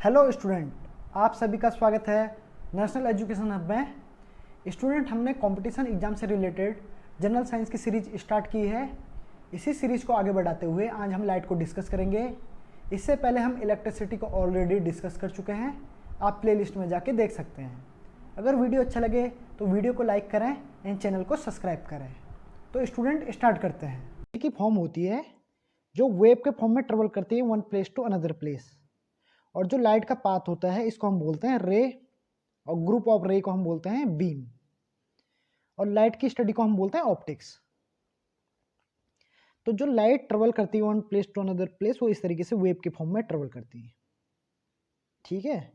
Hello student, आप सभी का स्वागत है नेशनल एजुकेशन हब में। स्टूडेंट, हमने कंपटीशन एग्जाम से रिलेटेड जनरल साइंस की सीरीज स्टार्ट की है। इसी सीरीज को आगे बढ़ाते हुए आज हम लाइट को डिस्कस करेंगे। इससे पहले हम इलेक्ट्रिसिटी को ऑलरेडी डिस्कस कर चुके हैं, आप प्लेलिस्ट में जाके देख सकते हैं। अगर वीडियो अच्छा लगे तो वीडियो को लाइक करें एंड चैनल को सब्सक्राइब करें। तो स्टूडेंट, स्टार्ट करते हैं। की फॉर्म होती है जो वेव के फॉर्म में ट्रेवल करती है one place to another place, और जो लाइट का पाथ होता है इसको हम बोलते हैं रे, और ग्रुप ऑफ रे को हम बोलते हैं बीम, और लाइट की स्टडी को हम बोलते हैं ऑप्टिक्स। तो जो लाइट ट्रेवल करती है one place to another place, वो इस तरीके से वेव के फॉर्म में ट्रेवल करती है। ठीक है,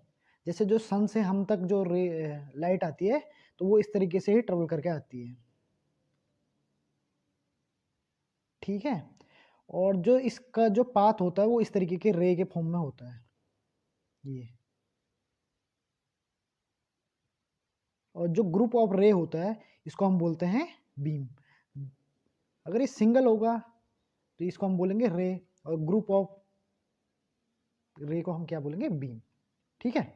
जैसे जो सन से हम तक जो रे लाइट आती है तो वो इस तरीके से ही ट्रेवल करके आती है। ठीक है, और जो इसका जो पाथ होता है वो इस तरीके के रे के फॉर्म में होता है ये। और जो ग्रुप ऑफ रे होता है इसको हम बोलते हैं बीम। अगर ये सिंगल होगा तो इसको हम बोलेंगे रे, और ग्रुप ऑफ रे को हम क्या बोलेंगे, बीम। ठीक है,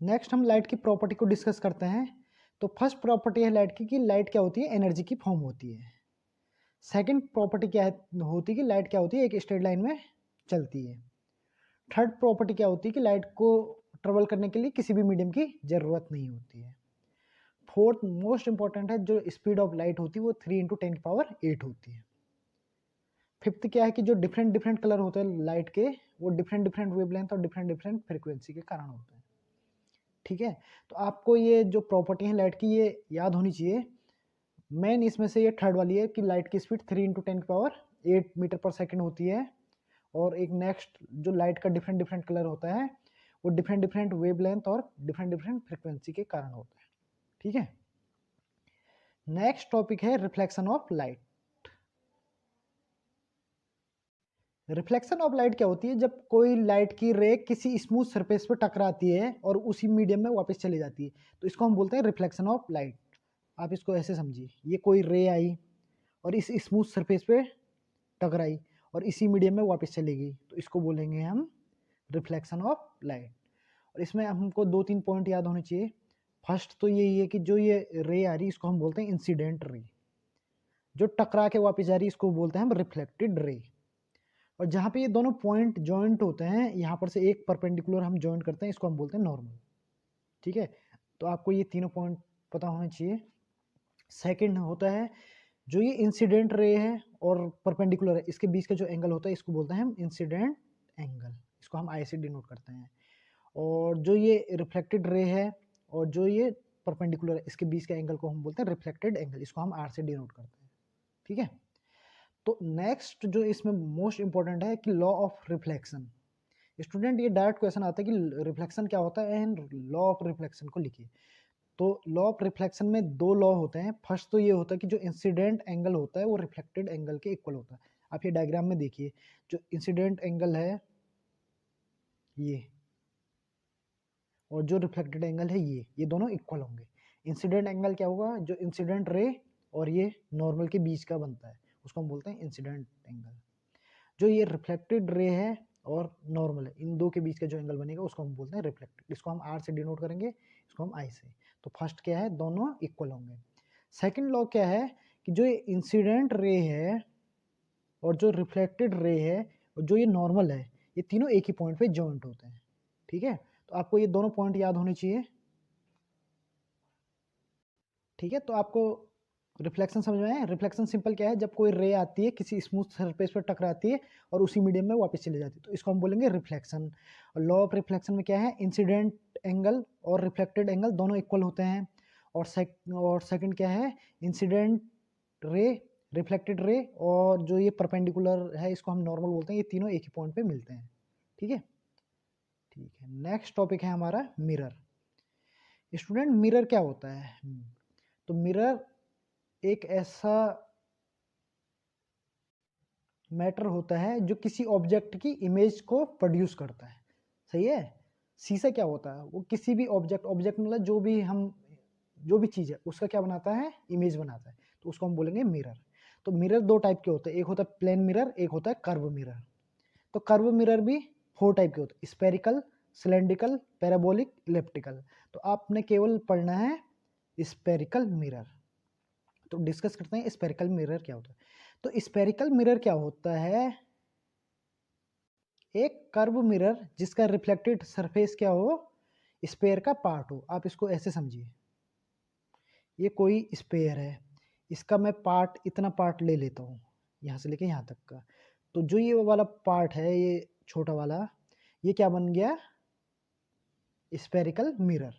नेक्स्ट हम लाइट की प्रॉपर्टी को डिस्कस करते हैं। तो फर्स्ट प्रॉपर्टी है लाइट की कि लाइट क्या होती है, एनर्जी की फॉर्म होती है। सेकंड प्रॉपर्टी क्या होती है कि लाइट क्या होती है, एक स्ट्रेट लाइन में चलती है। थर्ड प्रॉपर्टी क्या होती है कि लाइट को ट्रेवल करने के लिए किसी भी मीडियम की जरूरत नहीं होती है। फोर्थ मोस्ट इंपॉर्टेंट है, जो स्पीड ऑफ लाइट होती है वो 3 × 10⁸ होती है। फिफ्थ क्या है कि जो डिफरेंट डिफरेंट कलर होते हैं लाइट के, वो डिफरेंट डिफरेंट वेवलेंथ और डिफरेंट डिफरेंट फ्रीक्वेंसी के कारण होते हैं। ठीक है, तो आपको ये जो प्रॉपर्टी है लाइट की ये याद होनी चाहिए। मेन इसमें से ये थर्ड वाली है कि लाइट की स्पीड 3 × 10⁸ मीटर पर सेकेंड होती है। और एक नेक्स्ट जो लाइट का डिफरेंट डिफरेंट कलर होता है वो डिफरेंट डिफरेंट वेवलेंथ और डिफरेंट डिफरेंट फ्रीक्वेंसी के कारण होता है। ठीक है, नेक्स्ट टॉपिक है reflection of light. Reflection of light क्या होती है, जब कोई लाइट की रे किसी स्मूथ सरफेस पर टकराती है और उसी मीडियम में वापस चली जाती है, तो इसको हम बोलते हैं रिफ्लेक्शन ऑफ लाइट। आप इसको ऐसे समझिए, ये कोई रे आई और इस स्मूथ सरफेस पे टकराई और इसी मीडियम में वापस चली गई, तो इसको बोलेंगे हम रिफ्लेक्शन ऑफ लाइट। और इसमें हमको 2-3 पॉइंट याद होने चाहिए। फर्स्ट तो यही है कि जो ये रे आ रही इसको हम बोलते हैं इंसिडेंट रे, जो टकरा के वापस जा रही इसको बोलते हैं हम रिफ्लेक्टेड रे। और जहाँ पे ये दोनों पॉइंट जॉइंट होते हैं, यहाँ पर से एक परपेंडिकुलर हम जॉइंट करते हैं, इसको हम बोलते हैं नॉर्मल। ठीक है, तो आपको ये तीनों पॉइंट पता होने चाहिए। सेकंड होता है जो ये इंसिडेंट रे है और परपेंडिकुलर है, इसके बीच का जो एंगल होता है इसको बोलते हैं हम इंसिडेंट एंगल, इसको हम आई से डिनोट करते हैं। और जो ये रिफ्लेक्टेड रे है और जो ये परपेंडिकुलर है, इसके बीच के एंगल को हम बोलते हैं रिफ्लेक्टेड एंगल, इसको हम आर से डिनोट करते हैं। ठीक है, तो नेक्स्ट जो इसमें मोस्ट इंपॉर्टेंट है कि लॉ ऑफ रिफ्लेक्शन। स्टूडेंट, ये डायरेक्ट क्वेश्चन आता है कि रिफ्लेक्शन क्या होता है एंड लॉ ऑफ रिफ्लेक्शन को लिखिए। तो लॉ ऑफ रिफ्लेक्शन में दो लॉ होते हैं। फर्स्ट तो ये होता है कि जो इंसिडेंट एंगल होता है वो रिफ्लेक्टेड एंगल के इक्वल होता है। आप ये डायग्राम में देखिए, जो इंसिडेंट एंगल है ये और जो रिफ्लेक्टेड एंगल है ये दोनों इक्वल होंगे। इंसिडेंट एंगल क्या होगा, जो इंसिडेंट रे और ये नॉर्मल के बीच का बनता है उसको हम बोलते हैं इंसिडेंट एंगल। जो ये रिफ्लेक्टेड रे है और नॉर्मल है, इन दो के बीच का जो एंगल बनेगा उसको हम बोलते हैं रिफ्लेक्टेड, इसको हम आर से डिनोट करेंगे, इसको हम आई से। तो फर्स्ट क्या है, दोनों इक्वल होंगे। सेकंड लॉ क्या है कि जो ये इंसिडेंट रे है और जो रिफ्लेक्टेड रे है और जो ये नॉर्मल है, ये तीनों एक ही पॉइंट पे जॉइंट होते हैं। ठीक है, तो आपको ये दोनों पॉइंट याद होने चाहिए। ठीक है, तो आपको रिफ्लेक्शन समझ में आया। रिफ्लेक्शन सिंपल क्या है, जब कोई रे आती है किसी स्मूथ सरफेस पर टकराती है और उसी मीडियम में वापस चली जाती है, तो इसको हम बोलेंगे रिफ्लेक्शन। और लॉ ऑफ रिफ्लेक्शन में क्या है, इंसिडेंट एंगल और रिफ्लेक्टेड एंगल दोनों इक्वल होते हैं। और सेकंड क्या है, इंसिडेंट रे, रिफ्लेक्टेड रे और जो ये परपेंडिकुलर है इसको हम नॉर्मल बोलते हैं, ये तीनों एक ही पॉइंट पे मिलते हैं। ठीक है, ठीक है, नेक्स्ट टॉपिक है हमारा मिरर। स्टूडेंट, मिरर क्या होता है? तो मिरर एक ऐसा मैटर होता है जो किसी ऑब्जेक्ट की इमेज को प्रोड्यूस करता है। सही है, शीशा क्या होता है, वो किसी भी ऑब्जेक्ट मतलब जो भी हम जो भी चीज़ है उसका क्या बनाता है, इमेज बनाता है, तो उसको हम बोलेंगे मिरर। तो मिरर दो टाइप के होते हैं, एक होता है प्लेन मिरर, एक होता है कर्व मिरर। तो कर्व मिरर भी 4 टाइप के होते हैं, स्पेरिकल, सिलेंड्रिकल, पैराबोलिक, इलिप्टिकल। तो आपने केवल पढ़ना है स्पेरिकल मिरर। तो डिस्कस करते हैं स्पेरिकल मिरर क्या होता है। तो स्पेरिकल मिरर क्या होता है, एक कर्व मिरर जिसका रिफ्लेक्टेड सरफेस क्या हो, स्पेयर का पार्ट हो। आप इसको ऐसे समझिए, ये कोई स्पेयर है, इसका मैं पार्ट, इतना पार्ट ले लेता हूँ यहाँ से लेके यहाँ तक का। तो जो ये वाला पार्ट है, ये छोटा वाला, ये क्या बन गया, स्पेरिकल मिरर।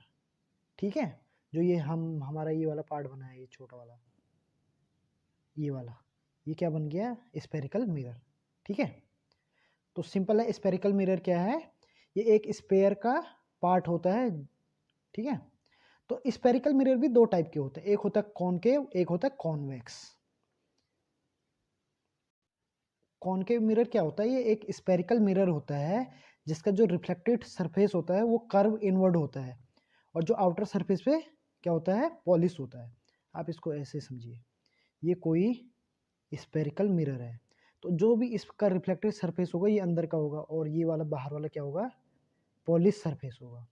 ठीक है, जो ये हमारा ये वाला पार्ट बना है, ये छोटा वाला, ये वाला, ये क्या बन गया, स्पेरिकल मिरर। ठीक है, तो सिंपल है, स्पेरिकल मिरर क्या है, ये एक स्पेयर का पार्ट होता है। ठीक है, तो स्पेरिकल मिरर भी दो टाइप के होते हैं, एक होता है कॉनकेव, एक होता है कॉन्वेक्स। कॉनकेव मिरर क्या होता है, ये एक स्पेरिकल मिरर होता है जिसका जो रिफ्लेक्टेड सरफेस होता है वो कर्व इनवर्ड होता है, और जो आउटर सरफेस पे क्या होता है, पॉलिश होता है। आप इसको ऐसे समझिए, ये कोई स्पेरिकल मिरर है, तो जो भी इसका रिफ्लेक्टेड सरफेस होगा ये अंदर का होगा, और ये वाला बाहर वाला क्या होगा, पॉलिश सरफेस होगा।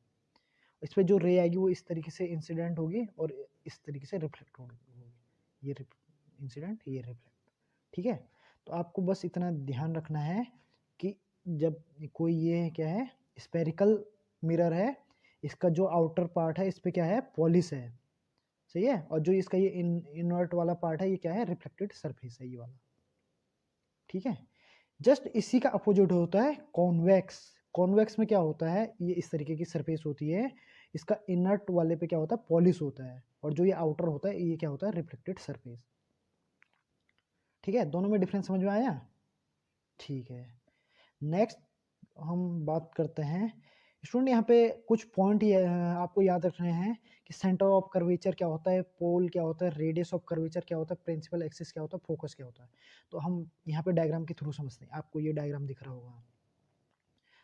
इस पे जो रे आएगी वो इस तरीके से इंसिडेंट होगी और इस तरीके से रिफ्लेक्ट होगी, ये इंसिडेंट, ये रिफ्लेक्ट। ठीक है, तो आपको बस इतना ध्यान रखना है कि जब कोई ये क्या है, स्पेरिकल मिरर है, इसका जो आउटर पार्ट है इस पे क्या है, पॉलिश है, सही है, और जो इसका ये इनवर्ट वाला पार्ट है ये क्या है, रिफ्लेक्टेड सरफेस है, ये वाला। ठीक है, जस्ट इसी का अपोजिट होता है कॉन्वेक्स। कॉन्वेक्स में क्या होता है, ये इस तरीके की सरफेस होती है, इसका इनर्ट वाले पे क्या होता है, पॉलिश होता है, और जो ये आउटर होता है ये क्या होता है, रिफ्लेक्टेड सरफेस। ठीक है, दोनों में डिफरेंस समझ में आया। ठीक है, नेक्स्ट हम बात करते हैं स्टूडेंट, यहाँ पे कुछ पॉइंट ये आपको याद रखने हैं कि सेंटर ऑफ कर्वेचर क्या होता है, पोल क्या होता है, रेडियस ऑफ कर्वेचर क्या होता है, प्रिंसिपल एक्सिस क्या होता है, फोकस क्या होता है। तो हम यहाँ पे डायग्राम के थ्रू समझते हैं, आपको ये डायग्राम दिख रहा होगा।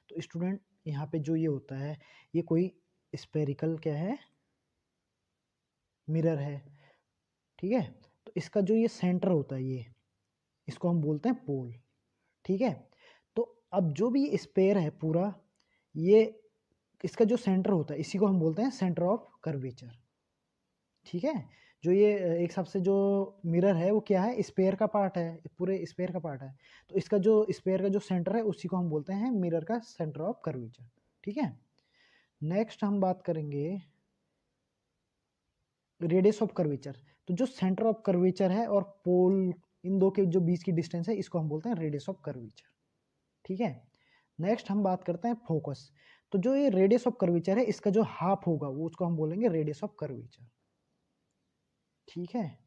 तो स्टूडेंट यहाँ पे जो ये होता है, ये कोई स्पेरिकल क्या है, मिरर है। ठीक है, तो इसका जो ये सेंटर होता है, ये इसको हम बोलते हैं पोल। ठीक है, तो अब जो भी स्पेयर है पूरा, ये इसका जो सेंटर होता है इसी को हम बोलते हैं सेंटर ऑफ कर्वेचर। ठीक है, जो ये एक हिसाब से जो मिरर है वो क्या है, स्पेयर का पार्ट है, पूरे स्पेयर का पार्ट है, तो इसका जो स्पेयर का जो सेंटर है उसी को हम बोलते हैं मिरर का सेंटर ऑफ कर्वेचर। ठीक है, नेक्स्ट हम बात करेंगे रेडियस ऑफ कर्वेचर। तो जो सेंटर ऑफ कर्वेचर है और पोल, इन दो के जो बीच की डिस्टेंस है इसको हम बोलते हैं रेडियस ऑफ कर्वेचर। ठीक है, नेक्स्ट हम बात करते हैं फोकस। तो जो ये रेडियस ऑफ कर्वेचर है इसका जो हाफ होगा वो उसको हम बोलेंगे रेडियस ऑफ कर्वेचर। ठीक है,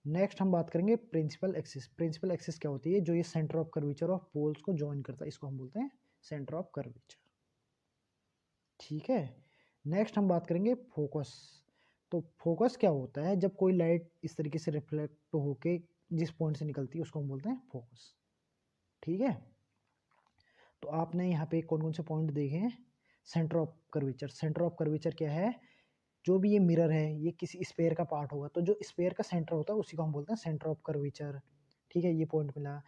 नेक्स्ट हम बात करेंगे प्रिंसिपल एक्सिस। प्रिंसिपल एक्सिस क्या होती है, जो ये centre of curvature of poles को ज्वाइन करता है, इसको हम बोलते हैं सेंटर ऑफ कर्वेचर। ठीक है, नेक्स्ट हम बात करेंगे फोकस। तो फोकस क्या होता है, जब कोई लाइट इस तरीके से रिफ्लेक्ट होके जिस पॉइंट से निकलती है उसको हम बोलते हैं फोकस। ठीक है, तो आपने यहाँ पे कौन कौन से पॉइंट देखे हैं, centre of curvature. Centre of curvature क्या है, जो भी ये मिरर है ये किसी स्पेयर का पार्ट होगा, तो जो स्पेयर का सेंटर होता है उसी को हम बोलते हैं सेंटर ऑफ कर्वेचर। ठीक है, ये पॉइंट मिला।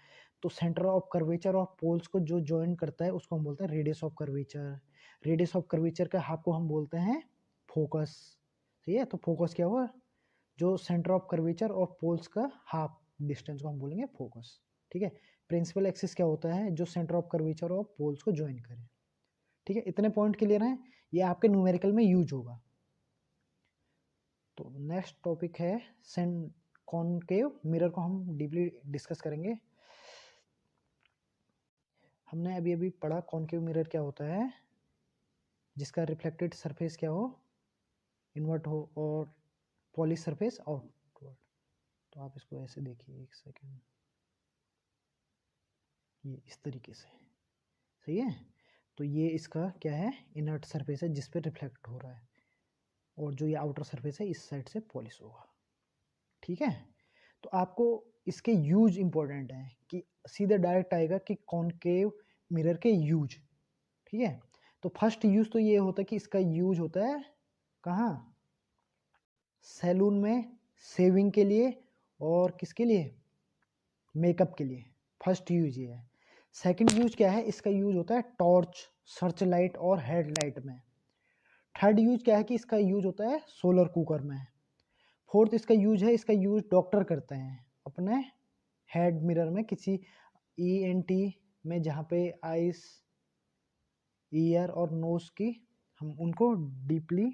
तो सेंटर ऑफ कर्वेचर और पोल्स को जो ज्वाइन करता है उसको हम बोलते हैं radius of curvature. Radius of curvature का हाफ को हम बोलते हैं फोकस। ठीक है, तो फोकस क्या हुआ, जो सेंटर ऑफ कर्वेचर और पोल्स का हाफ डिस्टेंस को हम बोलेंगे फोकस। ठीक है, प्रिंसिपल एक्सिस क्या होता है, जो सेंटर ऑफ कर्वेचर और पोल्स को ज्वाइन करे। ठीक है, इतने पॉइंट क्लियर हैं, ये आपके न्यूमेरिकल में यूज होगा। तो नेक्स्ट टॉपिक है कॉनकेव मिरर को हम डीपली डिस्कस करेंगे। हमने अभी अभी पढ़ा कॉनकेव मिरर क्या होता है, जिसका रिफ्लेक्टेड सरफेस क्या हो, इन्वर्ट हो, और पॉलिश सरफेस आउटवर्ड। तो आप इसको ऐसे देखिए, एक सेकेंड, ये इस तरीके से, सही है। तो ये इसका क्या है, इनर्ट सरफेस है जिस पे रिफ्लेक्ट हो रहा है, और जो ये आउटर सरफेस है इस साइड से पॉलिश होगा। ठीक है, तो आपको इसके यूज इंपॉर्टेंट है कि सीधे डायरेक्ट आएगा कि कॉनकेव मिरर के यूज। ठीक है, तो फर्स्ट यूज तो ये होता है कि इसका यूज होता है कहाँ, सैलून में शेविंग के लिए और किसके लिए, मेकअप के लिए। फर्स्ट यूज ये है। सेकंड यूज क्या है, इसका यूज होता है टॉर्च, सर्च लाइट और हेडलाइट में। थर्ड यूज क्या है कि इसका यूज होता है सोलर कुकर में। फोर्थ इसका यूज है, इसका यूज डॉक्टर करते हैं अपने हेड मिरर में, किसी ENT में जहाँ पे आइस, ईयर और नोज की हम उनको डीपली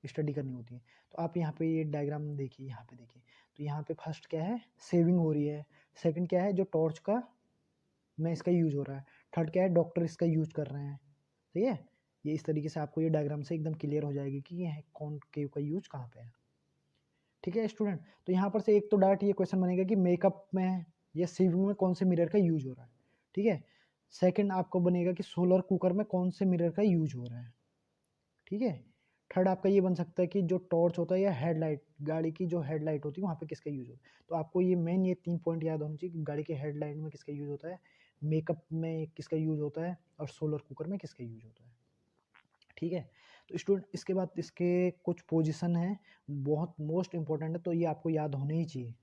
स्टडी करनी होती है। तो आप यहाँ पे ये डायग्राम देखिए, यहाँ पे देखिए, तो यहाँ पे फर्स्ट क्या है, सेविंग हो रही है। सेकंड क्या है, जो टॉर्च का में इसका यूज हो रहा है। थर्ड क्या है, डॉक्टर इसका यूज कर रहे हैं। ठीक है, ये इस तरीके से आपको ये डायग्राम से एकदम क्लियर हो जाएगी कि ये कौन केव का यूज कहाँ पे है। ठीक है स्टूडेंट, तो यहाँ पर से एक तो डायरेक्ट ये क्वेश्चन बनेगा कि मेकअप में या सेविंग में कौन से मिरर का यूज हो रहा है। ठीक है, सेकंड आपको बनेगा कि सोलर कुकर में कौन से मिरर का यूज हो रहा है। ठीक है, थर्ड आपका ये बन सकता है कि जो टॉर्च होता है या हेडलाइट, गाड़ी की जो हेडलाइट होती है वहाँ पे किसका यूज होता है। तो आपको ये मेन ये 3 पॉइंट याद होने चाहिए कि गाड़ी के हेडलाइट में किसका यूज होता है, मेकअप में किसका यूज होता है और सोलर कुकर में किसका यूज होता है। ठीक है, तो स्टूडेंट इसके बाद इसके कुछ पोजीशन है बहुत मोस्ट इंपॉर्टेंट है, तो ये आपको याद होने ही चाहिए।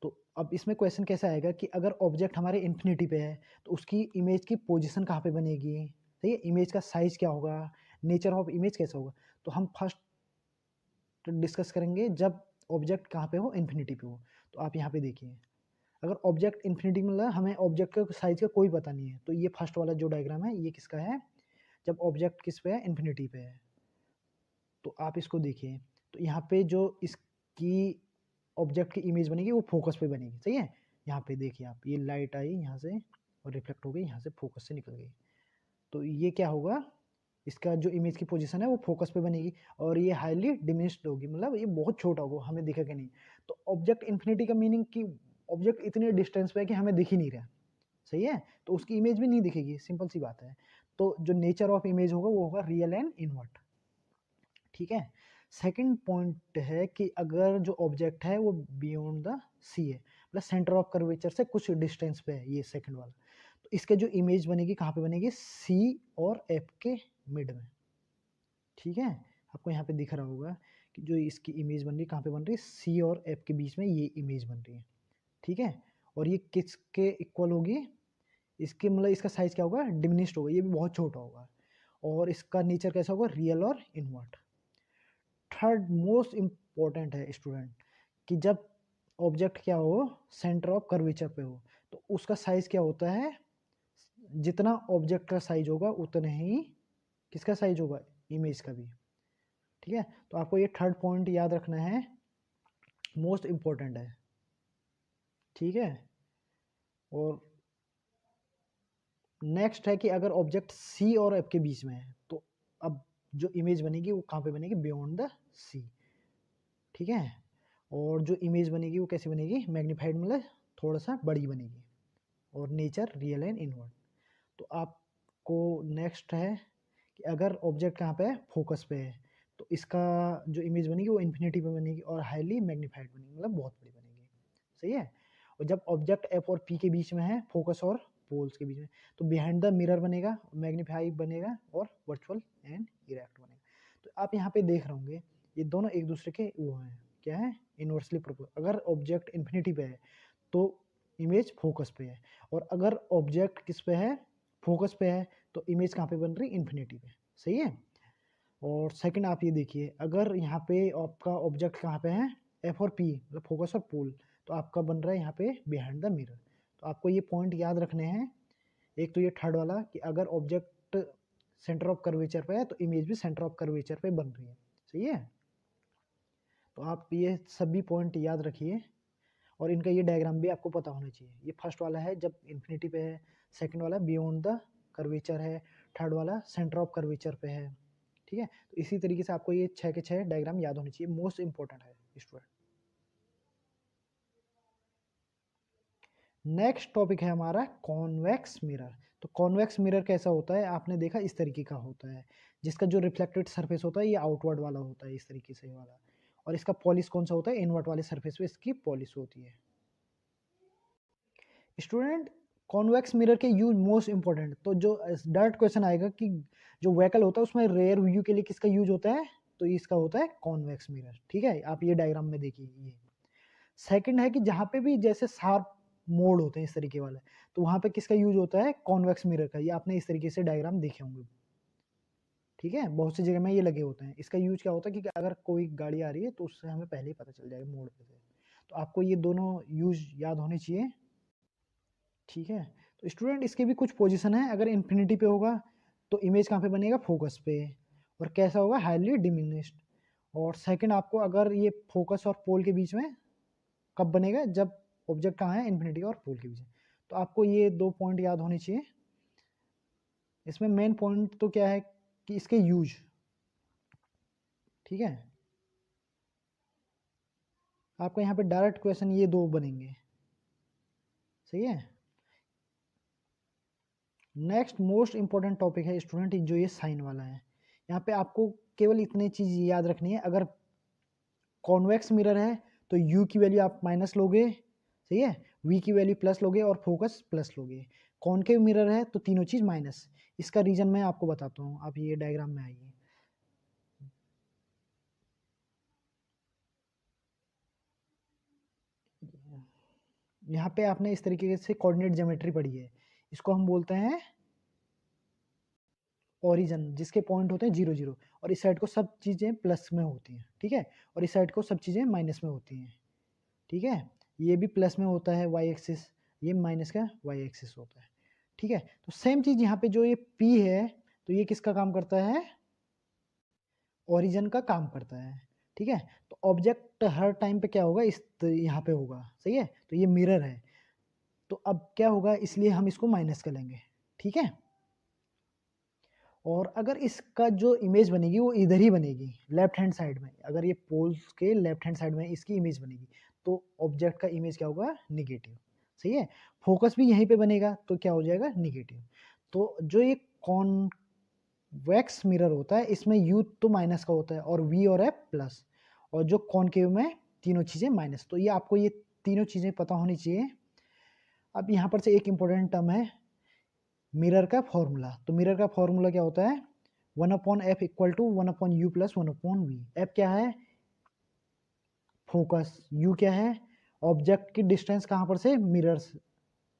तो अब इसमें क्वेश्चन कैसे आएगा कि अगर ऑब्जेक्ट हमारे इन्फिनिटी पे है तो उसकी इमेज की पोजीशन कहाँ पे बनेगी। ठीक है, इमेज का साइज क्या होगा, नेचर ऑफ इमेज कैसा होगा। तो हम फर्स्ट डिस्कस करेंगे जब ऑब्जेक्ट कहाँ पे हो, इन्फिनिटी पे हो। तो आप यहाँ पे देखिए, अगर ऑब्जेक्ट इन्फिनिटी में हमें ऑब्जेक्ट का साइज का कोई पता नहीं है, तो ये फर्स्ट वाला जो डायग्राम है ये किसका है, जब ऑब्जेक्ट किस पे है, इन्फिनिटी पे है। तो आप इसको देखिए, तो यहाँ पे जो इसकी ऑब्जेक्ट की इमेज बनेगी वो फोकस पे बनेगी। सही है, यहाँ पे देखिए आप, ये लाइट आई यहाँ से और रिफ्लेक्ट हो गई, यहाँ से फोकस से निकल गई। तो ये क्या होगा, इसका जो इमेज की पोजीशन है वो फोकस पे बनेगी और ये हाईली डिमिनिश्ड होगी, मतलब ये बहुत छोटा होगा, हमें दिखेगा नहीं। तो ऑब्जेक्ट इन्फिनिटी का मीनिंग कि ऑब्जेक्ट इतने डिस्टेंस पे है कि हमें दिख ही नहीं रहा। सही है, तो उसकी इमेज भी नहीं दिखेगी, सिंपल सी बात है। तो जो नेचर ऑफ इमेज होगा वो होगा रियल एंड इनवर्ट। ठीक है, सेकंड पॉइंट है कि अगर जो ऑब्जेक्ट है वो बियॉन्ड द सी है, मतलब सेंटर ऑफ कर्वेचर से कुछ डिस्टेंस पे है, ये सेकंड वाला। तो इसके जो इमेज बनेगी कहाँ पे बनेगी, सी और एफ के मिड में। ठीक है, आपको यहाँ पे दिख रहा होगा कि जो इसकी इमेज बन रही है कहाँ पे बन रही है, सी और एफ के बीच में ये इमेज बन रही है। ठीक है, और ये किसके इक्वल होगी, इसके मतलब इसका साइज क्या होगा, डिमिनिश्ड होगा, ये भी बहुत छोटा होगा। और इसका नेचर कैसा होगा, रियल और इनवर्ट। थर्ड मोस्ट इम्पोर्टेंट है स्टूडेंट कि जब ऑब्जेक्ट क्या हो, सेंटर ऑफ कर्वेचर पे हो, तो उसका साइज क्या होता है, जितना ऑब्जेक्ट का साइज होगा उतना ही किसका साइज होगा, इमेज का भी। ठीक है, तो आपको ये थर्ड पॉइंट याद रखना है, मोस्ट इम्पोर्टेंट है। ठीक है, और नेक्स्ट है कि अगर ऑब्जेक्ट सी और एफ के बीच में है तो अब जो इमेज बनेगी वो कहाँ पे बनेगी, बियॉन्ड द सी। ठीक है, और जो इमेज बनेगी वो कैसी बनेगी, मैग्नीफाइड, मतलब थोड़ा सा बड़ी बनेगी, और नेचर रियल एंड इनवर्ट। तो आपको नेक्स्ट है कि अगर ऑब्जेक्ट कहाँ पे है, फोकस पे है, तो इसका जो इमेज बनेगी वो इन्फिनिटी पे बनेगी और हाईली मैग्नीफाइड बनेगी, मतलब बहुत बड़ी बनेगी। सही है, और जब ऑब्जेक्ट एफ और पी के बीच में है, फोकस और पोल्स के बीच में, तो बिहाइंड द मिरर बनेगा, मैग्नीफाई बनेगा और वर्चुअल एंड इरेक्ट बनेगा। तो आप यहाँ पे देख रहे होंगे ये दोनों एक दूसरे के वो हैं, क्या है, इनवर्सली प्रोपोर्शनल। अगर ऑब्जेक्ट इन्फिनिटी पे है तो इमेज फोकस पे है, और अगर ऑब्जेक्ट किस पे है, फोकस पे है, तो इमेज कहाँ पे बन रही, इन्फिनिटी पे। सही है, और सेकंड आप ये देखिए, अगर यहाँ पे आपका ऑब्जेक्ट कहाँ पे है, एफ और पी, मतलब फोकस और पोल, तो आपका बन रहा है यहाँ पे बिहाइंड द मिरर। तो आपको ये पॉइंट याद रखने हैं, एक तो ये थर्ड वाला कि अगर ऑब्जेक्ट सेंटर ऑफ कर्वेचर पे है तो इमेज भी सेंटर ऑफ कर्वेचर पे बन रही है। सही है, तो आप ये सभी पॉइंट याद रखिए, और इनका ये डायग्राम भी आपको पता होना चाहिए। ये फर्स्ट वाला है जब इन्फिनिटी पे है, सेकंड वाला बियॉन्ड द कर्वेचर है, थर्ड वाला सेंटर ऑफ कर्वेचर पे है। ठीक है, तो इसी तरीके से आपको ये 6 के 6 डायग्राम याद होने चाहिए, मोस्ट इंपॉर्टेंट है स्टूडेंट। नेक्स्ट टॉपिक है हमारा कॉन्वेक्स मिरर। तो कॉन्वेक्स मिरर कैसा होता है, आपने देखा इस तरीके का होता है, जिसका जो रिफ्लेक्टेड सरफेस होता है ये आउटवर्ड वाला होता है, इस तरीके से वाला, और इसका पॉलिश कौन सा होता है, इनवर्ट वाले सरफेस पे इसकी पॉलिश होती है। स्टूडेंट कॉन्वेक्स मिरर के यूज मोस्ट इंपॉर्टेंट, तो जो डायरेक्ट क्वेश्चन आएगा कि जो व्हीकल होता है उसमें रेयर व्यू के लिए किसका यूज होता है, तो इसका होता है कॉन्वेक्स मिरर। ठीक है, आप ये डायग्राम में देखिए। ये सेकंड है कि जहाँ पे भी जैसे शार्प मोड़ होते हैं इस तरीके वाले, तो वहाँ पे किसका यूज होता है, कॉन्वेक्स मिरर का। ये आपने इस तरीके से डायग्राम देखे होंगे। ठीक है, बहुत सी जगह में ये लगे होते हैं। इसका यूज क्या होता है कि अगर कोई गाड़ी आ रही है तो उससे हमें पहले ही पता चल जाएगा मोड़ पे से। तो आपको ये दोनों यूज याद होने चाहिए। ठीक है, तो स्टूडेंट इसके भी कुछ पोजीशन है। अगर इन्फिनिटी पे होगा तो इमेज कहाँ पे बनेगा, फोकस पे। और कैसा होगा, हाईली डिमिनिश्ड। और सेकंड आपको अगर ये फोकस और पोल के बीच में कब बनेगा, जब ऑब्जेक्ट कहाँ है, इन्फिनिटी और पोल के बीच में। तो आपको ये 2 पॉइंट याद होने चाहिए। इसमें मेन पॉइंट तो क्या है कि इसके यूज। ठीक है, आपको यहाँ पे डायरेक्ट क्वेश्चन ये 2 बनेंगे। सही है। नेक्स्ट मोस्ट इंपॉर्टेंट टॉपिक है स्टूडेंट जो ये साइन वाला है। यहाँ पे आपको केवल इतनी चीज याद रखनी है। अगर कॉन्वेक्स मिरर है तो u की वैल्यू आप माइनस लोगे, सही है, v की वैल्यू प्लस लोगे और फोकस प्लस लोगे। कॉनकेव मिरर है तो तीनों चीज माइनस। इसका रीजन मैं आपको बताता हूँ, आप ये डायग्राम में आइए। यहाँ पे आपने इस तरीके से कोऑर्डिनेट ज्योमेट्री पढ़ी है। इसको हम बोलते हैं ओरिजिन, जिसके पॉइंट होते हैं 0 0, और इस साइड को सब चीज़ें प्लस में होती हैं। ठीक है, और इस साइड को सब चीज़ें माइनस में होती हैं। ठीक है, ये भी प्लस में होता है वाई एक्सिस, ये माइनस का वाई एक्सिस होता है। ठीक है, तो सेम चीज़ यहाँ पे जो ये P है, तो ये किसका काम करता है, ओरिजिन का काम करता है। ठीक है, तो ऑब्जेक्ट हर टाइम पे क्या होगा, इस यहाँ पे होगा। सही है, तो ये मिरर है, तो अब क्या होगा, इसलिए हम इसको माइनस कर लेंगे। ठीक है, और अगर इसका जो इमेज बनेगी वो इधर ही बनेगी, लेफ्ट हैंड साइड में। अगर ये पोल्स के लेफ्ट हैंड साइड में इसकी इमेज बनेगी तो ऑब्जेक्ट का इमेज क्या होगा, निगेटिव। सही है, फोकस भी यहीं पे बनेगा तो क्या हो जाएगा, निगेटिव। तो जो ये कॉन्वेक्स मिरर होता है इसमें यू तो माइनस का होता है और वी और एफ प्लस, और जो कॉनकेव में तीनों चीज़ें माइनस। तो ये आपको ये तीनों चीज़ें पता होनी चाहिए। अब यहाँ पर से एक इम्पोर्टेंट टर्म है मिरर का फॉर्मूला। तो मिरर का फॉर्मूला क्या होता है, 1/f equal to 1/u plus 1/v। F क्या है, फोकस, यू क्या है, ऑब्जेक्ट की डिस्टेंस कहाँ पर से, मिरर से।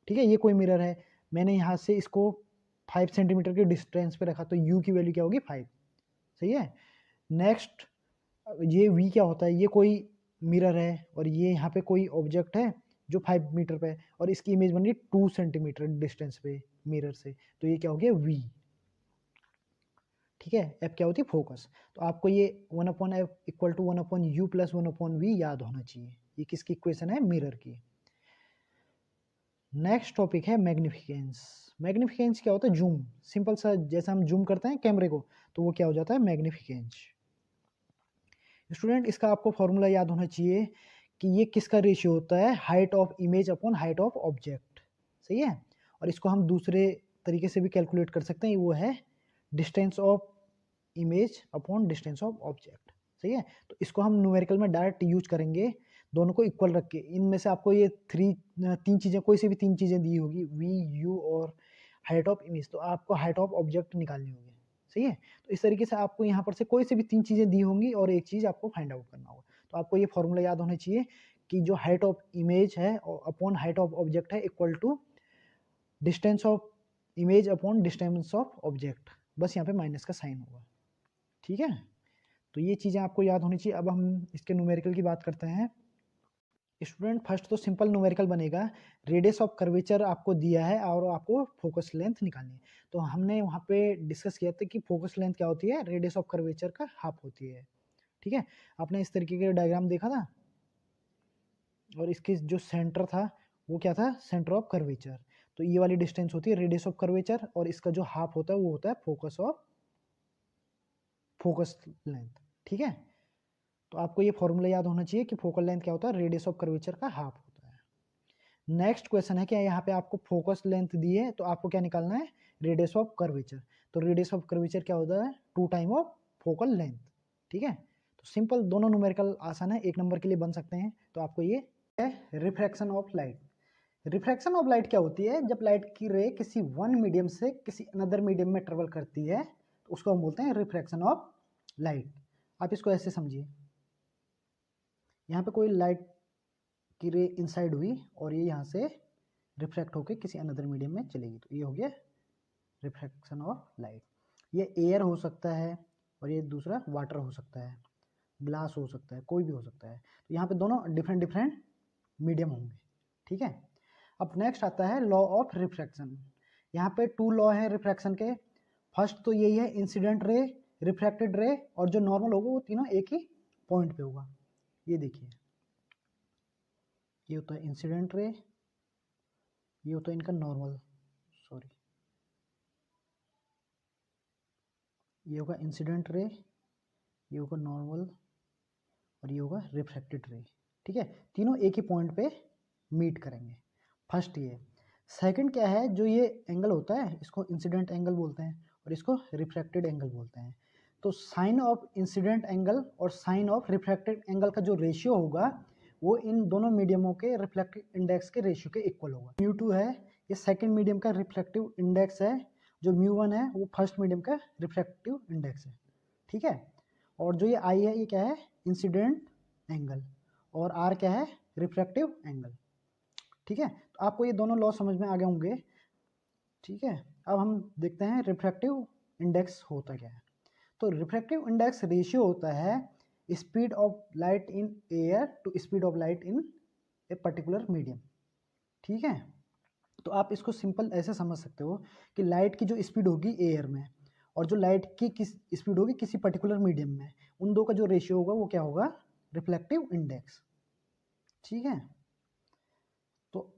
ठीक है, ये कोई मिरर है, मैंने यहाँ से इसको 5 सेंटीमीटर के डिस्टेंस पे रखा तो यू की वैल्यू क्या होगी, 5। सही है। नेक्स्ट ये वी क्या होता है, ये कोई मिरर है और ये यहाँ पे कोई ऑब्जेक्ट है जो 5 मीटर पे है और इसकी इमेज बन रही 2 सेंटीमीटर डिस्टेंस पे मिरर से, तो ये क्या हो गया, वी। ठीक है, एफ क्या होती है, फोकस। तो आपको ये 1/f equal to 1/u plus 1/v याद होना चाहिए। ये किसकी इक्वेशन है, मिरर की। नेक्स्ट टॉपिक है मैग्निफिकेंस। मैग्निफिकेंस क्या होता है, जूम। सिंपल सा, जैसे हम जूम करते हैं कैमरे को तो वो क्या हो जाता है, मैग्निफिकेंस। स्टूडेंट इसका आपको फॉर्मूला याद होना चाहिए कि ये किसका रेशियो होता है, height of image upon height of object. सही है, और इसको हम दूसरे तरीके से भी कैलकुलेट कर सकते हैं, वो है distance of image upon distance of object. सही है, तो इसको हम न्यूमेरिकल में डायरेक्ट यूज करेंगे, दोनों को इक्वल रख के। इनमें से आपको ये तीन चीज़ें, कोई सी भी 3 चीज़ें दी होगी, वी, यू और हाइट ऑफ इमेज, तो आपको हाइट ऑफ ऑब्जेक्ट निकालनी होगी। सही है, तो इस तरीके से आपको यहाँ पर से कोई सी भी 3 चीज़ें दी होंगी और एक चीज़ आपको फाइंड आउट करना होगा। तो आपको ये फॉर्मूला याद होना चाहिए कि जो हाइट ऑफ इमेज है अपॉन हाइट ऑफ ऑब्जेक्ट है equal to distance of image upon distance of object. बस यहाँ पे माइनस का साइन होगा। ठीक है, तो ये चीज़ें आपको याद होनी चाहिए। अब हम इसके न्यूमेरिकल की बात करते हैं। स्टूडेंट फर्स्ट तो सिंपल न्यूमेरिकल बनेगा, रेडियस ऑफ कर्वेचर आपको दिया है और आपको फोकस लेंथ निकालनी है। तो हमने वहाँ पे डिस्कस किया था कि फोकस लेंथ क्या होती है, रेडियस ऑफ कर्वेचर का हाफ होती है। ठीक है, आपने इस तरीके के डायग्राम देखा था और इसके जो सेंटर था वो क्या था, सेंटर ऑफ कर्वेचर। तो ये वाली डिस्टेंस होती है रेडियस ऑफ कर्वेचर और इसका जो हाफ होता है वो होता है फोकस लेंथ। ठीक है, तो आपको ये फॉर्मूला याद होना चाहिए कि फोकल लेंथ क्या होता है, रेडियस ऑफ कर्वेचर का हाफ होता है। नेक्स्ट क्वेश्चन है कि यहाँ पे आपको फोकस लेंथ दी है तो आपको क्या निकालना है, रेडियस ऑफ कर्वेचर। तो रेडियस ऑफ कर्वेचर क्या होता है, 2 टाइम ऑफ फोकल लेंथ। ठीक है, तो सिंपल, दोनों न्यूमेरिकल आसान है, 1 नंबर के लिए बन सकते हैं। तो आपको ये है refraction of light. Refraction of light क्या होती है, जब लाइट की रे किसी वन मीडियम से किसी अनदर मीडियम में ट्रेवल करती है तो उसको हम बोलते हैं रिफ्रैक्शन ऑफ लाइट। आप इसको ऐसे समझिए, यहाँ पे कोई लाइट की रे इनसाइड हुई और ये यहाँ से रिफ्रैक्ट होकर किसी अनदर मीडियम में चलेगी, तो ये हो गया रिफ्रैक्शन ऑफ लाइट। ये एयर हो सकता है और ये दूसरा वाटर हो सकता है, ग्लास हो सकता है, कोई भी हो सकता है। तो यहाँ पे दोनों डिफरेंट डिफरेंट मीडियम होंगे, ठीक है। अब नेक्स्ट आता है लॉ ऑफ रिफ्रैक्शन। यहाँ पे 2 लॉ हैं रिफ्रैक्शन के। फर्स्ट तो यही है इंसिडेंट रे, रिफ्रैक्टेड रे, और जो नॉर्मल होगा वो तीनों एक ही पॉइंट पे होगा। ये देखिए, ये होता है इंसिडेंट रे, ये होता है इनका नॉर्मल, सॉरी, ये होगा इंसिडेंट रे, ये होगा नॉर्मल, और ये होगा रिफ्रैक्टेड रे, ठीक है। तीनों एक ही पॉइंट पे मीट करेंगे, फर्स्ट ये। सेकंड क्या है, जो ये एंगल होता है इसको इंसिडेंट एंगल बोलते हैं और इसको रिफ्रैक्टेड एंगल बोलते हैं। तो साइन ऑफ इंसिडेंट एंगल और साइन ऑफ रिफ्रैक्टेड एंगल का जो रेशियो होगा वो इन दोनों मीडियमों के रिफ्लेक्टिव इंडेक्स के रेशियो के इक्वल होगा। μ2 है, ये सेकंड मीडियम का रिफ्लेक्टिव इंडेक्स है, जो μ1 है वो फर्स्ट मीडियम का रिफ्लेक्टिव इंडेक्स है, ठीक है। और जो ये आई है ये क्या है, इंसिडेंट एंगल, और आर क्या है, रिफ्रैक्टिव एंगल, ठीक है। तो आपको ये दोनों लॉ समझ में आ गए होंगे, ठीक है। अब हम देखते हैं रिफ्रैक्टिव इंडेक्स होता क्या है। तो रिफ्रैक्टिव इंडेक्स रेशियो होता है speed of light in air to speed of light in a particular medium, ठीक है। तो आप इसको सिंपल ऐसे समझ सकते हो कि लाइट की जो स्पीड होगी एयर में और जो लाइट की किस स्पीड होगी किसी पर्टिकुलर मीडियम में, उन दो का जो रेशियो होगा वो क्या होगा, रिफ्लेक्टिव इंडेक्स, ठीक है। तो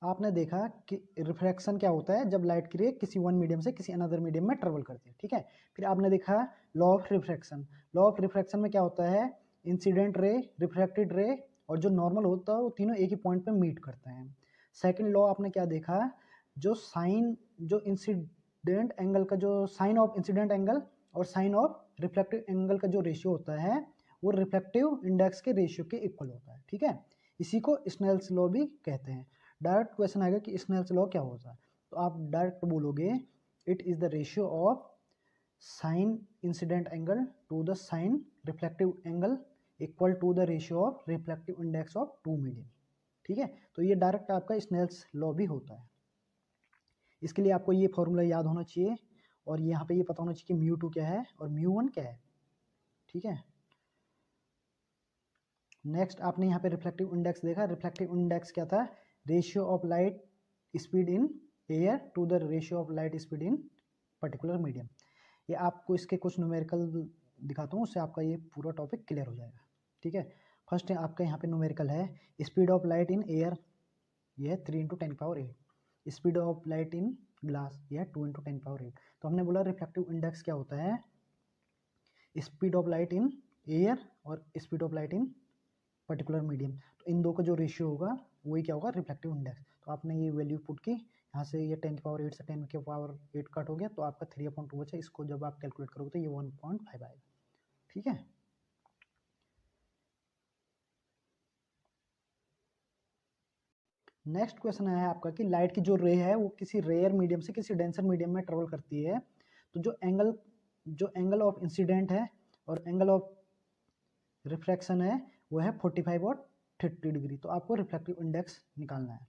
आपने देखा कि रिफ्रैक्शन क्या होता है, जब लाइट की रे किसी वन मीडियम से किसी अनदर मीडियम में ट्रेवल करती है, ठीक है। फिर आपने देखा law of refraction. Law of refraction में क्या होता है, इंसिडेंट रे, रिफ्रैक्टेड रे और जो नॉर्मल होता है वो तीनों एक ही पॉइंट पे मीट करते हैं। सेकंड लॉ आपने क्या देखा, जो इंसिडेंट एंगल का जो साइन ऑफ इंसिडेंट एंगल और साइन ऑफ रिफ्लेक्टिव एंगल का जो रेशियो होता है वो रिफ्लेक्टिव इंडेक्स के रेशियो के इक्वल होता है, ठीक है। इसी को स्नेल्स लॉ भी कहते हैं। डायरेक्ट क्वेश्चन आएगा कि स्नेल्स लॉ क्या होता है, तो आप डायरेक्ट बोलोगे it is the ratio of sine incident angle to the sine reflective angle equal to the ratio of reflective index of two medium, ठीक है। तो ये डायरेक्ट आपका स्नेल्स लॉ भी होता है। इसके लिए आपको ये फॉर्मूला याद होना चाहिए और यहाँ पे ये पता होना चाहिए कि μ2 क्या है और μ1 क्या है, ठीक है। नेक्स्ट आपने यहाँ पे रिफ्लेक्टिव इंडेक्स देखा। रिफ्लेक्टिव इंडेक्स क्या था, ratio of light speed in air to the ratio of light speed in particular medium. ये आपको इसके कुछ न्यूमेरिकल दिखाता हूँ, उससे आपका ये पूरा टॉपिक क्लियर हो जाएगा, ठीक है। फर्स्ट आपका यहाँ पे न्यूमेरिकल है, speed of light in air ये है 3 × 10⁸, speed of light in glass ये है 2 × 10⁸। तो हमने बोला रिफ्लेक्टिव इंडेक्स क्या होता है, speed of light in air और speed of light in particular medium, तो इन दो का जो रेशियो होगा वही क्या होगा, रिफ्लेक्टिव इंडेक्स। तो आपने ये वैल्यू पुट की, यहाँ से ये 10⁸ से 10⁸ कट हो गया, तो आपका 3/2 बचा। इसको जब आप कैलकुलेट करोगे तो ये 1.5 आएगा, ठीक है। नेक्स्ट क्वेश्चन है आपका कि लाइट की जो रे है वो किसी रेयर मीडियम से किसी डेंसर मीडियम में ट्रेवल करती है, तो जो एंगल ऑफ इंसिडेंट है और एंगल ऑफ रिफ्रैक्शन है वो है 45 और 30 डिग्री। तो आपको रिफ्लेक्टिव इंडेक्स निकालना है,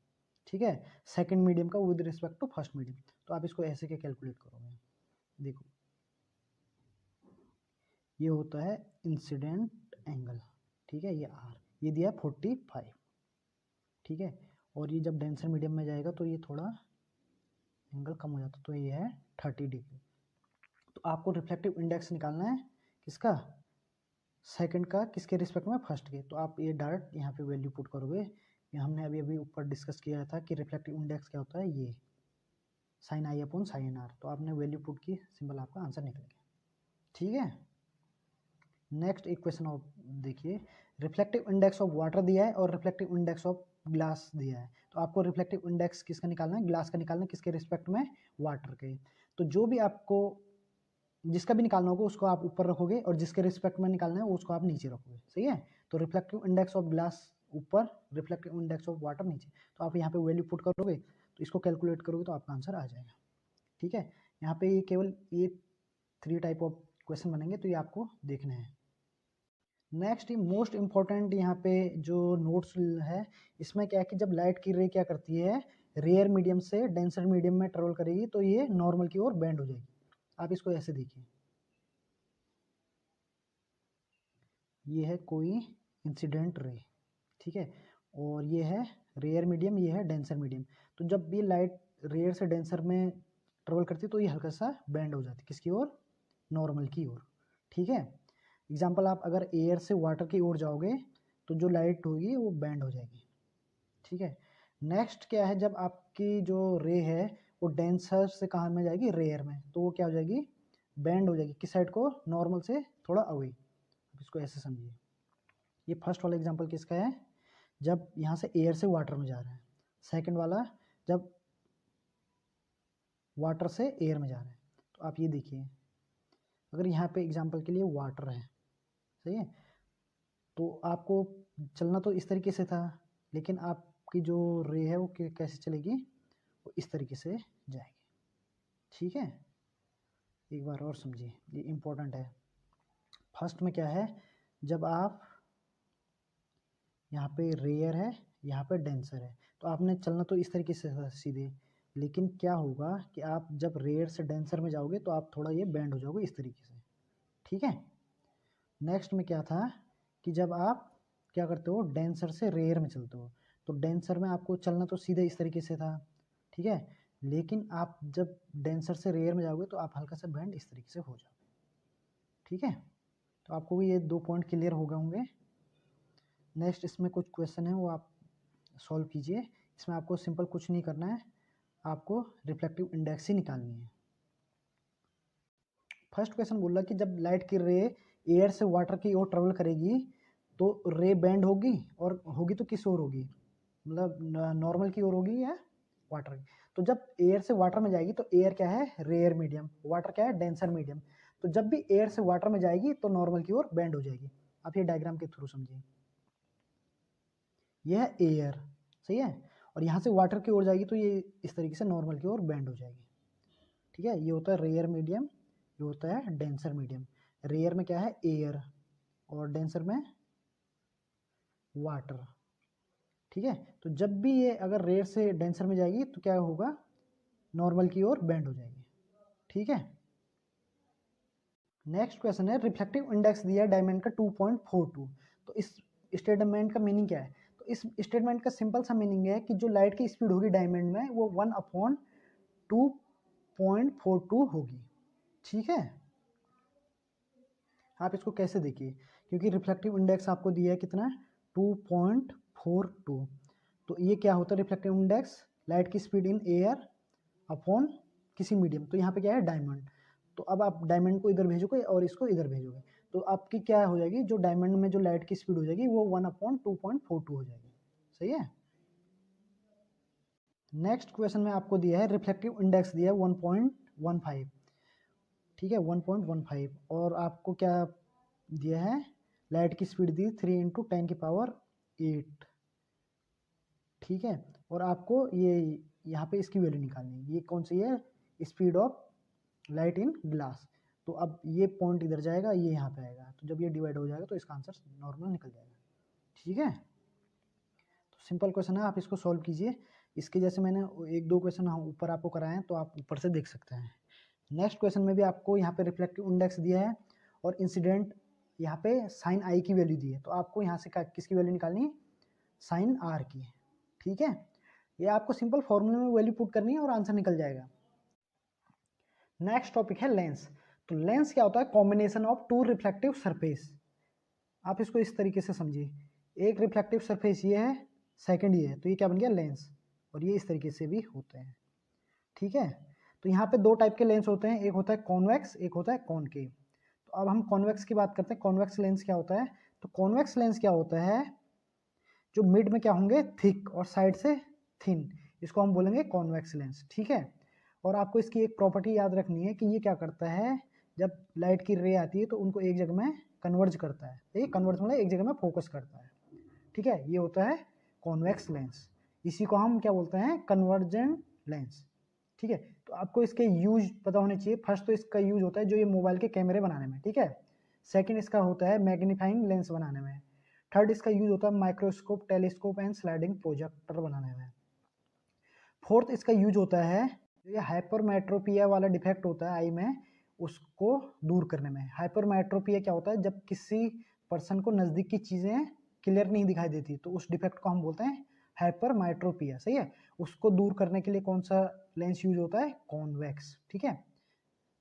ठीक है, सेकंड मीडियम का with respect to first medium. तो आप इसको ऐसे के कैलकुलेट करोगे, देखो ये होता है इंसिडेंट एंगल, ठीक है, ये आर, ये दिया 45, ठीक है। और ये जब डेंसर मीडियम में जाएगा तो ये थोड़ा एंगल कम हो जाता है, तो ये है 30 डिग्री। तो आपको रिफ्लेक्टिव इंडेक्स निकालना है किसका, सेकंड का, किसके रिस्पेक्ट में, फर्स्ट के। तो आप ये डायरेक्ट यहाँ पे वैल्यू पुट करोगे। ये हमने अभी ऊपर डिस्कस किया था कि रिफ्लेक्टिव इंडेक्स क्या होता है, ये sine i upon sine r. तो आपने वैल्यू पुट की, सिंपल आपका आंसर निकल गया, ठीक है। नेक्स्ट एक क्वेश्चन और देखिए, रिफ्लेक्टिव इंडेक्स ऑफ वाटर दिया है और रिफ्लेक्टिव इंडेक्स ऑफ ग्लास दिया है। तो आपको रिफ्लेक्टिव इंडेक्स किसका निकालना है, ग्लास का निकालना है, किसके रिस्पेक्ट में, वाटर के। तो जो भी आपको जिसका भी निकालना होगा उसको आप ऊपर रखोगे और जिसके रिस्पेक्ट में निकालना है उसको आप नीचे रखोगे, सही है। तो रिफ्लेक्टिव इंडेक्स ऑफ ग्लास ऊपर, रिफ्लेक्टिव इंडेक्स ऑफ वाटर नीचे। तो आप यहाँ पे वैल्यू पुट करोगे तो इसको कैलकुलेट करोगे तो आपका आंसर आ जाएगा, ठीक है। यहाँ पे ये केवल ये 3 टाइप ऑफ क्वेश्चन बनेंगे, तो ये आपको देखना है। नेक्स्ट मोस्ट इम्पॉर्टेंट यहाँ पे जो नोट्स है, इसमें क्या है कि जब लाइट की रे क्या करती है, रेयर मीडियम से डेंसर मीडियम में ट्रेवल करेगी तो ये नॉर्मल की ओर बेंड हो जाएगी। आप इसको ऐसे देखिए, ये है कोई इंसिडेंट रे, ठीक है, और ये है रेयर मीडियम, ये है डेंसर मीडियम। तो जब भी लाइट रेयर से डेंसर में ट्रेवल करती है तो ये हल्का सा बेंड हो जाती है, किसकी ओर, नॉर्मल की ओर, ठीक है। एग्जाम्पल, आप अगर एयर से वाटर की ओर जाओगे तो जो लाइट होगी वो बेंड हो जाएगी, ठीक है। नेक्स्ट क्या है, जब आपकी जो रे है वो डेंसर से कहाँ में जाएगी, रेयर में, तो वो क्या हो जाएगी, बेंड हो जाएगी, किस साइड को, नॉर्मल से थोड़ा अवे। इसको ऐसे समझिए, ये फर्स्ट वाला एग्जांपल किसका है, जब यहाँ से एयर से वाटर में जा रहा है। सेकंड वाला, जब वाटर से एयर में जा रहा है। तो आप ये देखिए, अगर यहाँ पे एग्जांपल के लिए वाटर है, सही है, तो आपको चलना तो इस तरीके से था, लेकिन आपकी जो रे है वो कैसे चलेगी, वो इस तरीके से जाएगी, ठीक है। एक बार और समझिए, ये इम्पोर्टेंट है। फर्स्ट में क्या है, जब आप यहाँ पे रेयर है, यहाँ पे डेंसर है, तो आपने चलना तो इस तरीके से सीधे, लेकिन क्या होगा कि आप जब रेयर से डेंसर में जाओगे तो आप थोड़ा ये बेंड हो जाओगे इस तरीके से, ठीक है। नेक्स्ट में क्या था कि जब आप क्या करते हो, डेंसर से रेयर में चलते हो, तो डेंसर में आपको चलना तो सीधे इस तरीके से था, ठीक है, लेकिन आप जब डेंसर से रेयर में जाओगे तो आप हल्का सा बेंड इस तरीके से हो जाओगे, ठीक है। तो आपको भी ये 2 पॉइंट क्लियर हो गए होंगे। नेक्स्ट इसमें कुछ क्वेश्चन है वो आप सॉल्व कीजिए। इसमें आपको सिंपल कुछ नहीं करना है, आपको रिफ्लेक्टिव इंडेक्स ही निकालनी है। फर्स्ट क्वेश्चन बोल रहा कि जब लाइट की रे एयर से वाटर की ओर ट्रेवल करेगी तो रे बेंड होगी, और होगी तो किस ओर होगी, मतलब नॉर्मल की ओर होगी या वाटर की। तो जब एयर से वाटर में जाएगी तो एयर क्या है, रेयर मीडियम, वाटर क्या है, डेंसर मीडियम। तो जब भी एयर से वाटर में जाएगी तो नॉर्मल की ओर बेंड हो जाएगी। आप ये डायग्राम के थ्रू समझिए, यह है एयर, सही है, और यहाँ से वाटर की ओर जाएगी तो ये इस तरीके से नॉर्मल की ओर बेंड हो जाएगी, ठीक है। ये होता है रेयर मीडियम, ये होता है डेंसर मीडियम। रेयर में क्या है, एयर, और डेंसर में वाटर, ठीक है। तो जब भी ये अगर रेयर से डेंसर में जाएगी तो क्या होगा, नॉर्मल की ओर बेंड हो जाएगी, ठीक है। नेक्स्ट क्वेश्चन है, रिफ्लेक्टिव इंडेक्स दिया है डायमंड का 2.42। तो इस स्टेटमेंट का मीनिंग क्या है, तो इस स्टेटमेंट का सिंपल सा मीनिंग है कि जो लाइट की स्पीड होगी डायमंड में वो 1/2.42 होगी, ठीक है। आप इसको कैसे देखिए, क्योंकि रिफ्लेक्टिव इंडेक्स आपको दिया है कितना, 2.42। तो ये क्या होता है, रिफ्लेक्टिव इंडेक्स, लाइट की स्पीड इन एयर अपॉन किसी मीडियम, तो यहाँ पे क्या है, डायमंड। तो अब आप डायमंड को इधर भेजोगे और इसको इधर भेजोगे, तो आपकी क्या हो जाएगी, जो डायमंड में जो लाइट की स्पीड हो जाएगी वो 1/2.42 हो जाएगी, सही है। नेक्स्ट क्वेश्चन में आपको दिया है रिफ्लेक्टिव इंडेक्स दिया है 1.15, ठीक है, 1.15, और आपको क्या दिया है, लाइट की स्पीड दी 3 × 10⁸, ठीक है। और आपको ये यहाँ पे इसकी वैल्यू निकालनी है, ये कौन सी है, speed of light in glass. तो अब ये पॉइंट इधर जाएगा, ये यहाँ पे आएगा, तो जब ये डिवाइड हो जाएगा तो इसका आंसर नॉर्मल निकल जाएगा, ठीक है। तो सिंपल क्वेश्चन है, आप इसको सॉल्व कीजिए। इसके जैसे मैंने 1-2 क्वेश्चन ऊपर आपको कराए हैं, तो आप ऊपर से देख सकते हैं। नेक्स्ट क्वेश्चन में भी आपको यहाँ पे रिफ्लेक्टिव इंडेक्स दिया है और इंसिडेंट यहाँ पे साइन आई की वैल्यू दी है, तो आपको यहाँ से किसकी वैल्यू निकालनी है, साइन आर की, ठीक है। ये आपको सिंपल फॉर्मूले में वैल्यू पुट करनी है और आंसर निकल जाएगा। नेक्स्ट टॉपिक है लेंस। तो लेंस क्या होता है, कॉम्बिनेशन ऑफ 2 रिफ्लेक्टिव सरफेस। आप इसको इस तरीके से समझिए, एक रिफ्लेक्टिव सरफेस ये है, सेकंड ये है, तो ये क्या बन गया, लेंस। और ये इस तरीके से भी होते हैं, ठीक है। तो यहाँ पे 2 टाइप के लेंस होते हैं, एक होता है कॉन्वेक्स, एक होता है कॉनकेव। तो अब हम कॉन्वेक्स की बात करते हैं। कॉन्वेक्स लेंस क्या होता है, तो कॉन्वेक्स लेंस क्या होता है, जो मिड में क्या होंगे, थिक, और साइड से थिन, इसको हम बोलेंगे कॉन्वेक्स लेंस, ठीक है। और आपको इसकी एक प्रॉपर्टी याद रखनी है कि ये क्या करता है, जब लाइट की रे आती है तो उनको एक जगह में कन्वर्ज करता है, ये कन्वर्ज मतलब एक जगह में फोकस करता है, ठीक है। ये होता है कॉन्वेक्स लेंस, इसी को हम क्या बोलते हैं, कन्वर्जेंट लेंस, ठीक है। तो आपको इसके यूज पता होने चाहिए। फर्स्ट तो इसका यूज होता है जो ये मोबाइल के कैमरे बनाने में, ठीक है। सेकंड इसका होता है मैग्नीफाइंग लेंस बनाने में। थर्ड इसका यूज होता है microscope, telescope and sliding projector बनाने में। फोर्थ इसका यूज होता है जो ये हाइपरमेट्रोपिया वाला डिफेक्ट होता है आई में, उसको दूर करने में। हाइपरमेट्रोपिया क्या होता है, जब किसी पर्सन को नज़दीक की चीज़ें क्लियर नहीं दिखाई देती, तो उस डिफेक्ट को हम बोलते हैं हाइपरमेट्रोपिया, सही है। उसको दूर करने के लिए कौन सा लेंस यूज होता है, कॉन्वेक्स, ठीक है।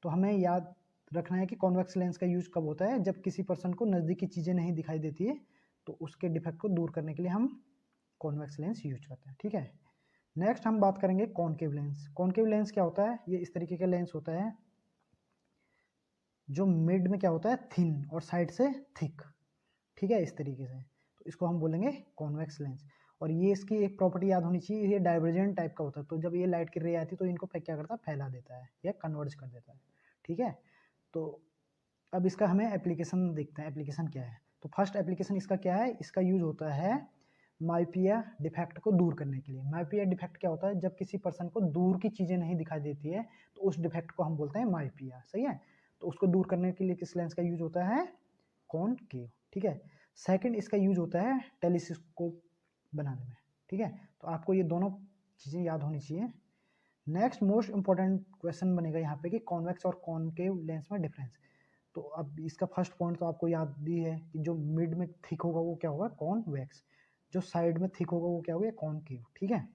तो हमें याद रखना है कि कॉन्वेक्स लेंस का यूज कब होता है, जब किसी पर्सन को नज़दीक की चीज़ें नहीं दिखाई देती है, तो उसके डिफेक्ट को दूर करने के लिए हम कॉन्वेक्स लेंस यूज करते हैं, ठीक है। नेक्स्ट हम बात करेंगे कॉनकेव लेंस। कॉनकेव लेंस क्या होता है, ये इस तरीके का लेंस होता है जो मिड में क्या होता है, थिन और साइड से थिक, ठीक है, इस तरीके से। तो इसको हम बोलेंगे कॉन्वेक्स लेंस। और ये इसकी एक प्रॉपर्टी याद होनी चाहिए, ये डाइवर्जेंट टाइप का होता है। तो जब ये लाइट की रे आती है तो इनको क्या करता है, फैला देता है या कन्वर्ज कर देता है, ठीक है। तो अब इसका हमें एप्लीकेशन देखते हैं, एप्लीकेशन क्या है। तो फर्स्ट एप्लीकेशन इसका क्या है, इसका यूज होता है माइपिया डिफेक्ट को दूर करने के लिए। माइपिया डिफेक्ट क्या होता है, जब किसी पर्सन को दूर की चीज़ें नहीं दिखाई देती है, तो उस डिफेक्ट को हम बोलते हैं माइपिया, सही है। तो उसको दूर करने के लिए किस लेंस का यूज होता है, कॉनकेव, ठीक है। सेकंड इसका यूज होता है टेलीस्कोप बनाने में, ठीक है। तो आपको ये दोनों चीज़ें याद होनी चाहिए। नेक्स्ट मोस्ट इंपॉर्टेंट क्वेश्चन बनेगा यहाँ पे कि कॉन्वेक्स और कॉनकेव लेंस में डिफरेंस। तो अब इसका फर्स्ट पॉइंट तो आपको याद ही है कि जो मिड में थिक होगा वो क्या होगा, कॉन्वेक्स। जो साइड में थिक होगा वो क्या होगा, कॉनकेव, ठीक है।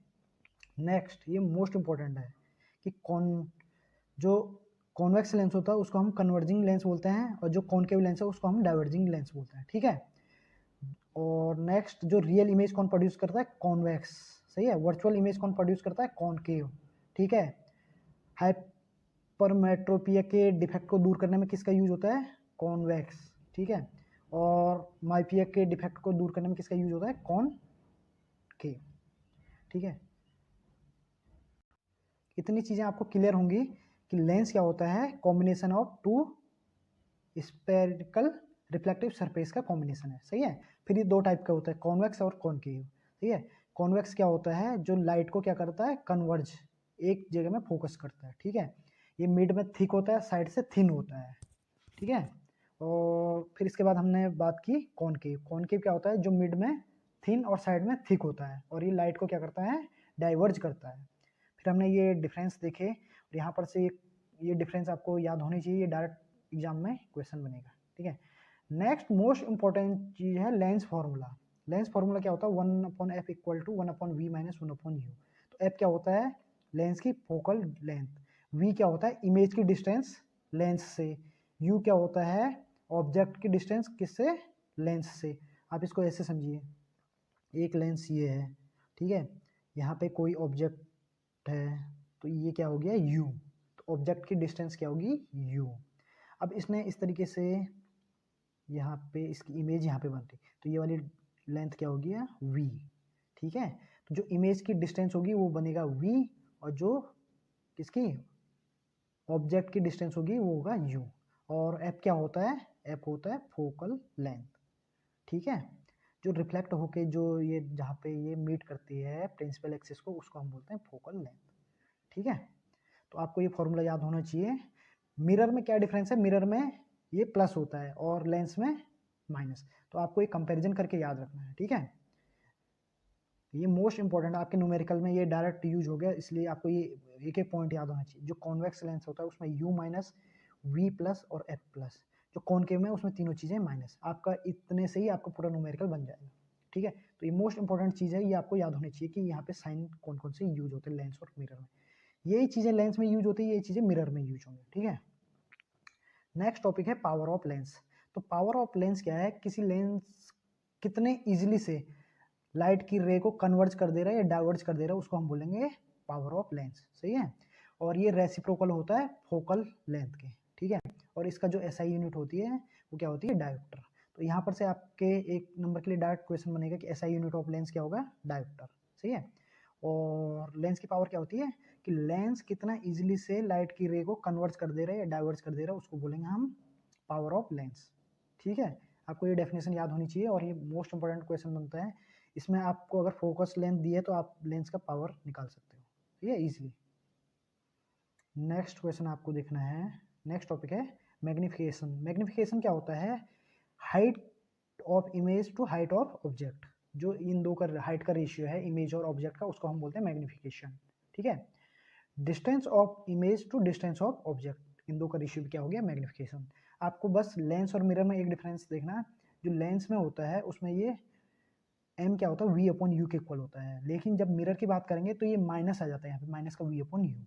नेक्स्ट ये मोस्ट इंपॉर्टेंट है कि जो कॉन्वेक्स लेंस होता है उसको हम कन्वर्जिंग लेंस बोलते हैं, और जो कॉनकेव लेंस है उसको हम डाइवर्जिंग लेंस बोलते हैं, ठीक है। और नेक्स्ट जो रियल इमेज कौन प्रोड्यूस करता है, कॉन्वेक्स, सही है। वर्चुअल इमेज कौन प्रोड्यूस करता है, कॉनकेव, ठीक है। हाइपरमेट्रोपिया के डिफेक्ट को दूर करने में किसका यूज होता है, कॉन्वेक्स, ठीक है। और माइपिया के डिफेक्ट को दूर करने में किसका यूज होता है, कॉनकेव, ठीक है। इतनी चीज़ें आपको क्लियर होंगी कि लेंस क्या होता है, combination of two spherical reflective surface का कॉम्बिनेशन है, सही है। फिर ये दो टाइप का होता है, कॉन्वेक्स और कॉनकेव, ठीक है। कॉन्वेक्स क्या होता है, जो लाइट को क्या करता है, कन्वर्ज, एक जगह में फोकस करता है, ठीक है। ये मिड में थिक होता है, साइड से थिन होता है, ठीक है। और फिर इसके बाद हमने बात की कॉनकेव। कॉनकेव क्या होता है, जो मिड में थिन और साइड में थिक होता है, और ये लाइट को क्या करता है, डाइवर्ज करता है। फिर हमने ये डिफरेंस देखे, और यहाँ पर से ये डिफरेंस आपको याद होनी चाहिए, ये डायरेक्ट एग्जाम में क्वेश्चन बनेगा, ठीक है। नेक्स्ट मोस्ट इंपॉर्टेंट चीज़ है लेंस फार्मूला। लेंस फार्मूला क्या होता है, 1/f equal to 1/v minus 1/u। तो एफ क्या होता है, लेंस की फोकल लेंथ। वी क्या होता है, इमेज की डिस्टेंस लेंस से। यू क्या होता है, ऑब्जेक्ट की डिस्टेंस किससे, लेंस से। आप इसको ऐसे समझिए, एक लेंस ये है, ठीक है, यहाँ पे कोई ऑब्जेक्ट है, तो ये क्या हो गया, u। तो ऑब्जेक्ट की डिस्टेंस क्या होगी, u। अब इसने इस तरीके से यहाँ पे इसकी इमेज यहाँ पे बनती, तो ये वाली लेंथ क्या होगी, v, ठीक है। तो जो इमेज की डिस्टेंस होगी वो बनेगा v, और जो किसकी ऑब्जेक्ट की डिस्टेंस होगी वो होगा u। और f क्या होता है, f होता है फोकल लेंथ, ठीक है। जो रिफ्लेक्ट होके जो ये जहाँ पे ये मीट करती है प्रिंसिपल एक्सिस को, उसको हम बोलते हैं फोकल लेंथ, ठीक है। तो आपको ये फॉर्मूला याद होना चाहिए। मिरर में क्या डिफरेंस है, मिरर में ये प्लस होता है और लेंस में माइनस। तो आपको ये कंपैरिजन करके याद रखना है, ठीक है। ये मोस्ट इंपॉर्टेंट है, आपके न्यूमेरिकल में ये डायरेक्ट यूज हो गया, इसलिए आपको ये एक एक पॉइंट याद होना चाहिए। जो कॉन्वेक्स लेंस होता है उसमें u माइनस, v प्लस और f प्लस। जो कॉनकेव में उसमें तीनों चीज़ें माइनस। आपका इतने से ही आपका पूरा न्यूमेरिकल बन जाएगा, ठीक है। तो ये मोस्ट इंपॉर्टेंट चीज़ है, ये आपको याद होनी चाहिए कि यहाँ पे साइन कौन कौन से यूज होते हैं लेंस और मिरर में। यही चीज़ें लेंस में यूज होती है, यही चीज़ें मिरर में यूज होंगी, ठीक है। नेक्स्ट टॉपिक है पावर ऑफ लेंस। तो पावर ऑफ लेंस क्या है, किसी लेंस कितने इजिली से लाइट की रे को कन्वर्ज कर दे रहा है या डाइवर्ज कर दे रहा है, उसको हम बोलेंगे पावर ऑफ लेंस, सही है। और ये रेसिप्रोकल होता है फोकल लेंथ के, ठीक है। और इसका जो एसआई यूनिट होती है वो क्या होती है, डायोप्टर। तो यहाँ पर से आपके एक नंबर के लिए डायरेक्ट क्वेश्चन बनेगा कि एसआई यूनिट ऑफ लेंस क्या होगा, डायोप्टर, सही है। और लेंस की पावर क्या होती है कि लेंस कितना इजिली से लाइट की रे को कन्वर्ज कर दे रहा है या डाइवर्ज कर दे रहा है, उसको बोलेंगे हम पावर ऑफ लेंस, ठीक है। आपको ये डेफिनेशन याद होनी चाहिए, और ये मोस्ट इंपॉर्टेंट क्वेश्चन बनता है। इसमें आपको अगर फोकस लेंथ दी है तो आप लेंस का पावर निकाल सकते हो, ठीक है, इजीली। नेक्स्ट क्वेश्चन आपको देखना है, नेक्स्ट टॉपिक है मैग्निफिकेशन। मैग्निफिकेशन क्या होता है? Height of image to height of object. जो इन दो का हाइट का रेशियो है इमेज और ऑब्जेक्ट का, उसको हम बोलते हैं मैग्निफिकेशन। ठीक है। Distance of image to distance of object, इन दो का रेशियो भी क्या हो गया? मैग्निफिकेशन। आपको बस लेंस और मिरर में एक डिफरेंस देखना, जो लेंस में होता है उसमें ये m क्या होता है? v अपॉन यू के इक्वल होता है, लेकिन जब मिरर की बात करेंगे तो ये माइनस आ जाता है यहाँ पे, माइनस का v अपॉन यू।